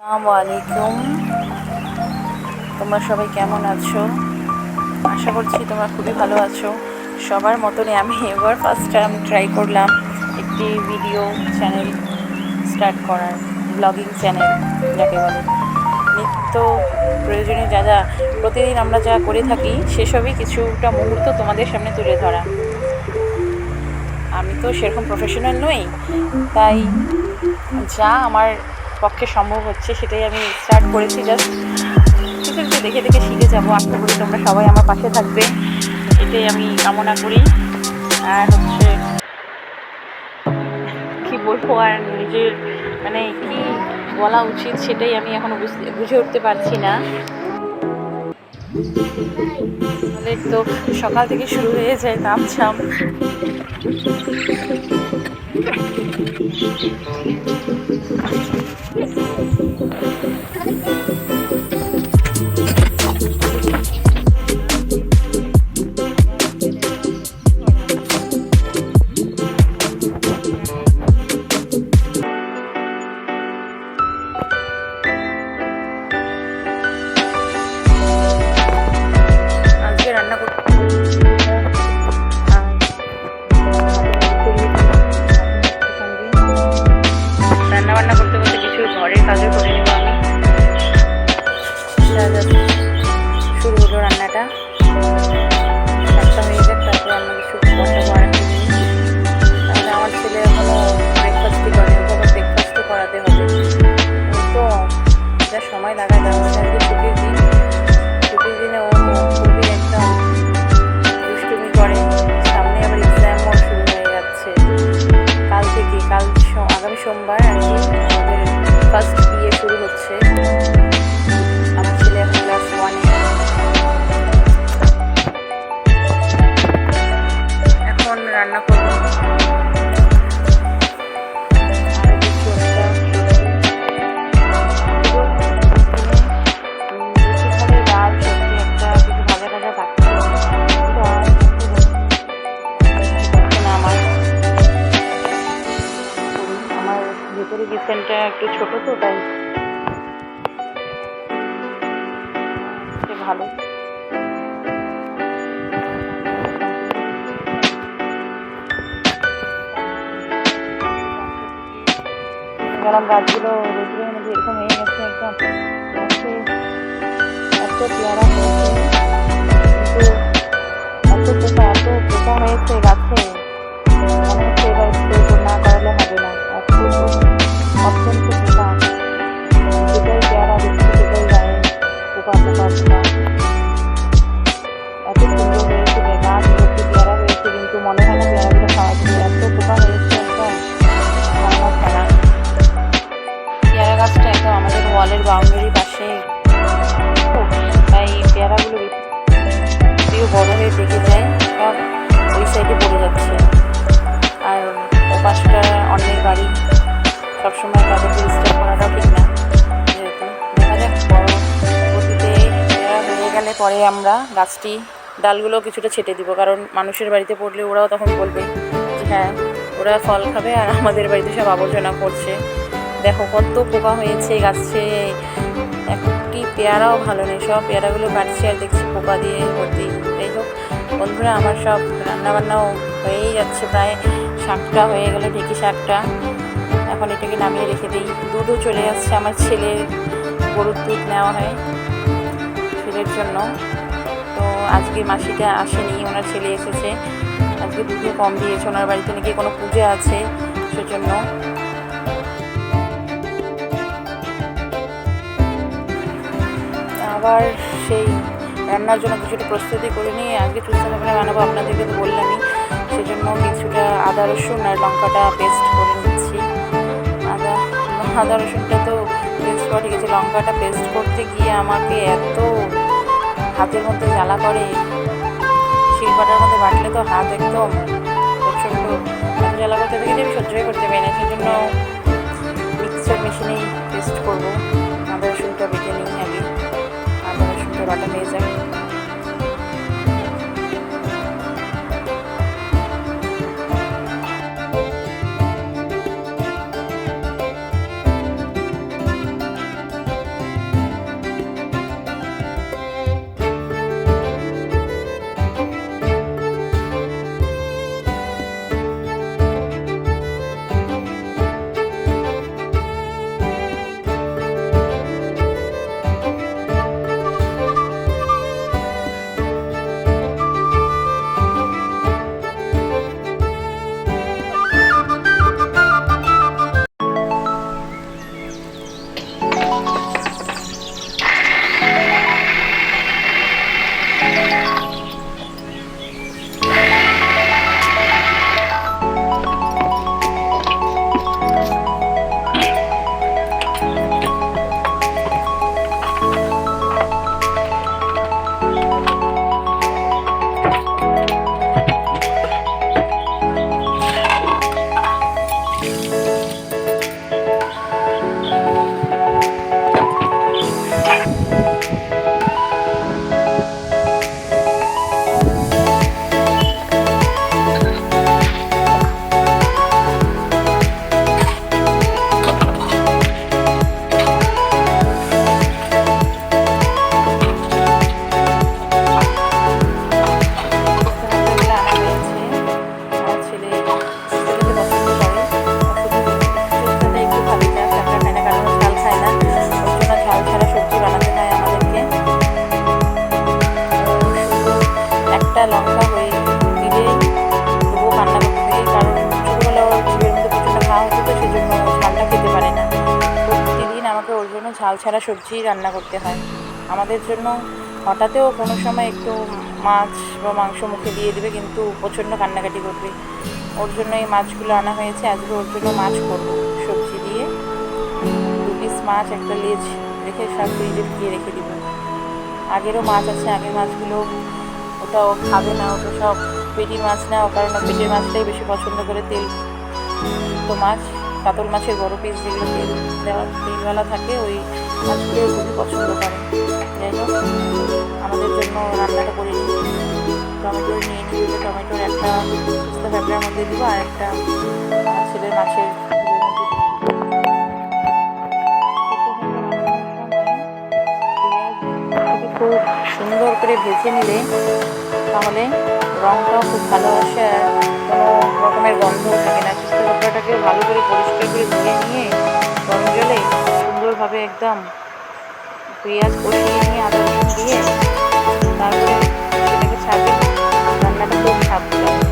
আসসালামু আলাইকুম। তোমরা সবাই কেমন আছো? আশা করছি তোমরা খুবই ভালো আছো। সবার মতনই আমি এবার ফার্স্ট টাইম ট্রাই করলাম একটি ভিডিও চ্যানেল স্টার্ট করার, ব্লগিং চ্যানেল যাকে বলে। নিত্য প্রয়োজনীয় যা যা প্রতিদিন আমরা যা করে থাকি সেসবই কিছুটা মুহূর্ত তোমাদের সামনে তুলে ধরা। আমি তো সেরকম প্রফেশনাল নই, তাই যা আমার পক্ষে সম্ভব হচ্ছে সেটাই আমি স্টার্ট করেছি। জাস্ট কিছু কিছু দেখে দেখে শিখে যাবো। আশা করি তোমরা সবাই আমার পাশে থাকবে, এটাই আমি কামনা করি। আর হচ্ছে কি বলবো, আর নিজের মানে কি বলা উচিত সেটাই আমি এখনো বুঝে উঠতে পারছি না। তাহলে তো সকাল থেকে শুরু হয়ে যায় তামঝাম। রান্নাবান্না করতে করতে কিছু ঘরের কাজও করে নেব আমি। শুরু হলো রান্নাটা, একটা হয়ে যাক, তারপর অন্য কিছু বসাবো আর কি। তাহলে আমার ছেলে এখনও ব্রেকফাস্টই করে, ওকে আবার ব্রেকফাস্টও করাতে হবে। তো যা সময় লাগায় যাচ্ছে আর কি। ছুটির দিনে ও খুবই একদম দুষ্টুমি করে। সামনে আবার এক্সামও শুরু হয়ে যাচ্ছে কাল থেকে। আগামী সোমবার আর কি আমাদের ফার্স্ট বিয়ে শুরু হচ্ছে। আমার ছেলে এখন ক্লাস 1-এ। এখন রান্না করবো কিচেনটা একটু ছোট, তো তাই ভালো। গেলাম, গাছগুলো রোদ্রের মধ্যে এরকম হয়ে গেছে একদম। গাছে এত পেয়ারা হয়েছে, কিন্তু এত পোকা হয়েছে গাছে, মনে হচ্ছে এবার স্প্রে না করালে হবে না। অত্যন্ত পোকা, যেটাই পেয়ারা দিচ্ছে সেটাই গায়ে পোকা পোকা পোকা। এত সুন্দর হয়েছে, গাছ ভর্তি পেয়ারা হয়েছে, কিন্তু মনে হয় না পেয়ারাগুলো খাওয়া যাবে, এত পোকা হয়েছে একদম খাওয়া ছাড়া। পেয়ারা গাছটা একদম আমাদের ওয়ালের বাউন্ডারির পাশে, তাই পেয়ারাগুলো বেশিও বড় হয়ে পেকে যায়, সব ওই সাইডে পড়ে যাচ্ছে। আর ও পাশটা অন্যের বাড়ি, সবসময় তাদেরকে ডিস্টার্ব করাটাও ঠিক না। যেহেতু দেখা যাক পরবর্তীতে হয়ে গেলে পরে আমরা গাছটি ডালগুলো কিছুটা ছেটে দিব, কারণ মানুষের বাড়িতে পড়লে ওরাও তখন বলবে যে হ্যাঁ ওরা ফল খাবে আর আমাদের বাড়িতে সব আবর্জনা করছে। দেখো কত পোকা হয়েছে গাছে, একটি পেয়ারাও ভালো নেই, সব পেয়ারাগুলো কাটছে আর দেখছি পোকা দিয়ে ভর্তি। যাই হোক বন্ধুরা, আমার সব রান্নাবান্নাও হয়েই যাচ্ছে, প্রায় শাকটা হয়ে গেলে, ঢেঁকি শাকটা। এখন এটাকে নামিয়ে রেখে দিই। দুধও চলে আসছে, আমার ছেলের গরুর দুধ নেওয়া হয় ছেলের জন্য। তো আজকে মাসিটা আসেনি, ওনার ছেলে এসেছে। আজকে দুধও কম দিয়েছে, ওনার বাড়িতে নাকি কোনো পূজা আছে সেজন্য। আবার সেই রান্নার জন্য কিছুটা প্রস্তুতি করে নিয়ে আজকে চুস্তা পাপড়া বানাবো, আপনাদেরকে তো বললামই। সেজন্য কিছুটা আদা রসুন আর লঙ্কাটা পেস্ট করে নিচ্ছি। আদা রসুনটা তো পেস্ট করে গেছে, লঙ্কাটা পেস্ট করতে গিয়ে আমাকে এত হাতের মধ্যে জ্বালা করে। শিলপাটার মধ্যে বাটলে তো হাত একদম প্রচণ্ড এত জ্বালা করতে থাকে যে আমি সহ্যই করতে পারি না। সেজন্য মিক্সচার মেশিনেই পেস্ট করবো। আদা রসুনটা বেটে নিই আগে, আদা রসুনটা বাটা হয়ে যায়। ঝাল ছাড়া সবজি রান্না করতে হয়। আমাদের জন্য হঠাৎও কোনো সময় একটু মাছ বা মাংস মুখে দিয়ে দেবে, কিন্তু প্রচণ্ড কান্নাকাটি করবে। ওর জন্য এই মাছগুলো আনা হয়েছে, আজকে ওর জন্য মাছ করবো সবজি দিয়ে। 2 পিস মাছ, একটা লেজ রেখে সব ফ্রিজে ঢুকিয়ে রেখে দিব। আগেরও মাছ আছে, আগের মাছগুলো ওটাও খাবে না, ওটা সব পেটির মাছ না, ও কারণ পেটির মাছটাই বেশি পছন্দ করে। তেল তো মাছ, কাতল মাছের বড় পিস যেগুলো তেল দেওয়া তেলওয়ালা থাকে, ওই মাছগুলো খুবই পছন্দ করে। যাই হোক, আমাদের জন্য রান্নাটা করে নিই। টমেটো নিয়ে নিই, টমেটোর একটা সুস্থ ফ্যাবড়ার মধ্যে দিব, আর একটা ছেলের মাছের খুব সুন্দর করে ভেজে নিলে তাহলে রঙটাও খুব ভালো আসে, আর কোনো রকমের গন্ধও থাকে না। শুক্তো কাঁকড়াটাকে ভালো করে পরিষ্কার করে ধুয়ে নিয়ে গরম জলে সুন্দরভাবে একদম পেঁয়াজ কষিয়ে নিয়ে আদা রসুন দিয়ে তারপরে সেটাকে ছাড়বে, রান্নাটা খুব স্বাদ লাগে।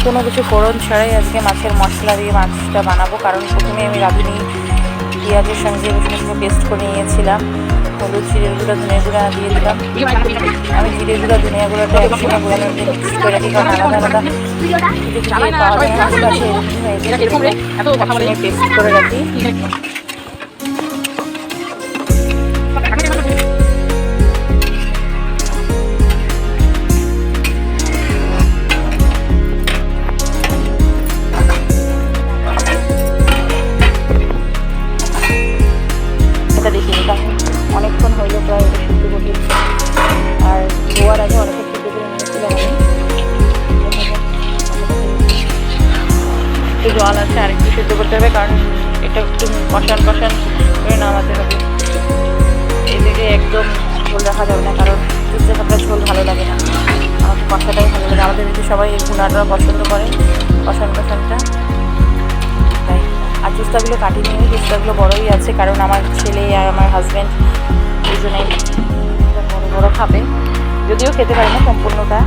কোনো কিছু ফোড়ন ছাড়াই আজকে মাছের মশলা দিয়ে মাছটা বানাবো। কারণ প্রথমে আমি রাঁধুনি পেঁয়াজের সঙ্গে রসুন পেস্ট করে নিয়েছিলাম, হলুদ, জিরের গুঁড়া, ধনিয়া গুঁড়া দিয়ে দিলাম। আমি জিরে গুঁড়া, ধনিয়া গুঁড়াটা একসঙ্গে গুঁড়ানোর মধ্যে মিক্স করে রাখি, কারণ আলাদা আলাদা পাওয়া যায় না, একসঙ্গে পেস্ট করে রাখি। অনেকক্ষণ হইলো, প্রায় সিদ্ধ করে দিচ্ছি। আর ধোয়ার আগে অনেকটা সিদ্ধ করে নিয়েছিলাম আমি। একটু জল আছে, আর একটু সিদ্ধ করতে হবে, কারণ এটা একটু কষান কষান করে নামাতে হবে। এদিকে একদম ঝোল রাখা যাবে না, কারণ শুক্তো কাঁকড়ার ঝোল ভালো লাগে না, আমাকে কষাটাই ভালো লাগে। আমাদের এদিকে সবাই এই ভুনাটা পছন্দ করে, কষান কষানটা। তাই আর চুস্তাগুলো কাটিয়ে নিয়ে, চুস্তাগুলো বড়োই আছে, কারণ আমার ছেলে আর আমার হাজব্যান্ড দুজনেই বড়ো বড়ো খাবে, যদিও খেতে পারে না সম্পূর্ণটা।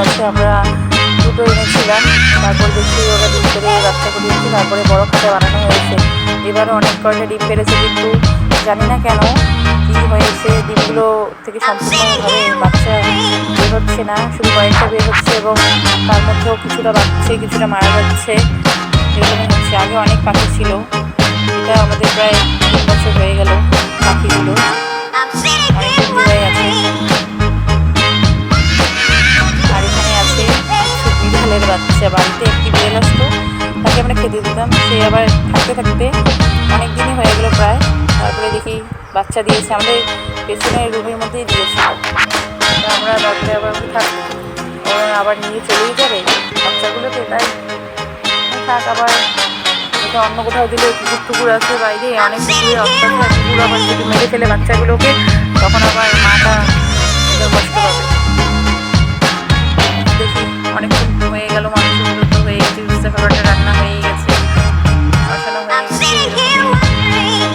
আছে, আমরা দুটো এনেছিলাম। তারপর দেখি ওরা ডিম পেড়ে বাচ্চা করিয়েছে, তারপরে বড় খাতা বানানো হয়েছে। এবারও অনেক কয়টা ডিম পেড়েছে, কিন্তু জানি না কেন কী হয়েছে, ডিমগুলো থেকে সম্পূর্ণভাবে বাচ্চা বের হচ্ছে না, শুধু কয়েকটা বের হচ্ছে এবং তার মধ্যেও কিছুটা বাচ্চা কিছুটা মারা যাচ্ছে, এরকমই হচ্ছে। আগে অনেক পাখি ছিল, এটা আমাদের প্রায় 3 বছর হয়ে গেল পাখিগুলো অনেক দিন হয়ে আছে। আর এখানে আছে কিছু বিড়ালের বাচ্চা, বাড়িতে একটি বিড়াল আসতো, তাকে আমরা খেতে দিতাম, সে আবার থাকতে থাকতে অনেক দিনই হয়ে গেল প্রায়, তারপরে দেখি বাচ্চা দিয়েছে, আমাদের পেছনের রুমের মধ্যেই দিয়েছিল। আমরা তারপরে আবার আবার নিয়ে চলেই যাবে বাচ্চাগুলোকে, তাই থাক, আবার এটা অন্য কোথাও দিলে কুকুর টুকুর আছে বাইরে, অনেক কুকুরের অত্যাচার, কুকুর আবার যদি মেরে ফেলে বাচ্চাগুলোকে তখন আবার মাটা কষ্ট পাবে। দেখি অনেকক্ষণ হয়ে গেল, মাংসগুলো তো হয়ে গেছে, উস্তা খাবারটা রান্না হয়ে গেছে, বসানো হয়ে গেছে,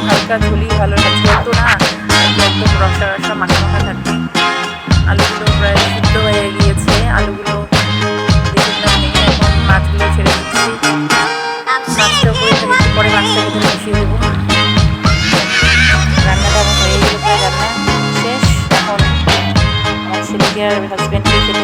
হালকা ঝুলি ভালো ঝোল তো না, একদম রসা রসা মাখা মাখা থাকবে। আলুগুলো প্রায় সিদ্ধ হয়ে গিয়েছে, আলুগুলো দেখলাম ভেঙে এখন মাছগুলো ছেড়ে দিচ্ছি, মাছটা করে থেকে একটু পরে মাছটা ভেতরে মিশিয়ে দেবো। রান্নাটা আমার হয়ে গেল, প্রায় রান্না শেষ। এখন আমার ছেলেকে আর হাজব্যান্ডকে খেতে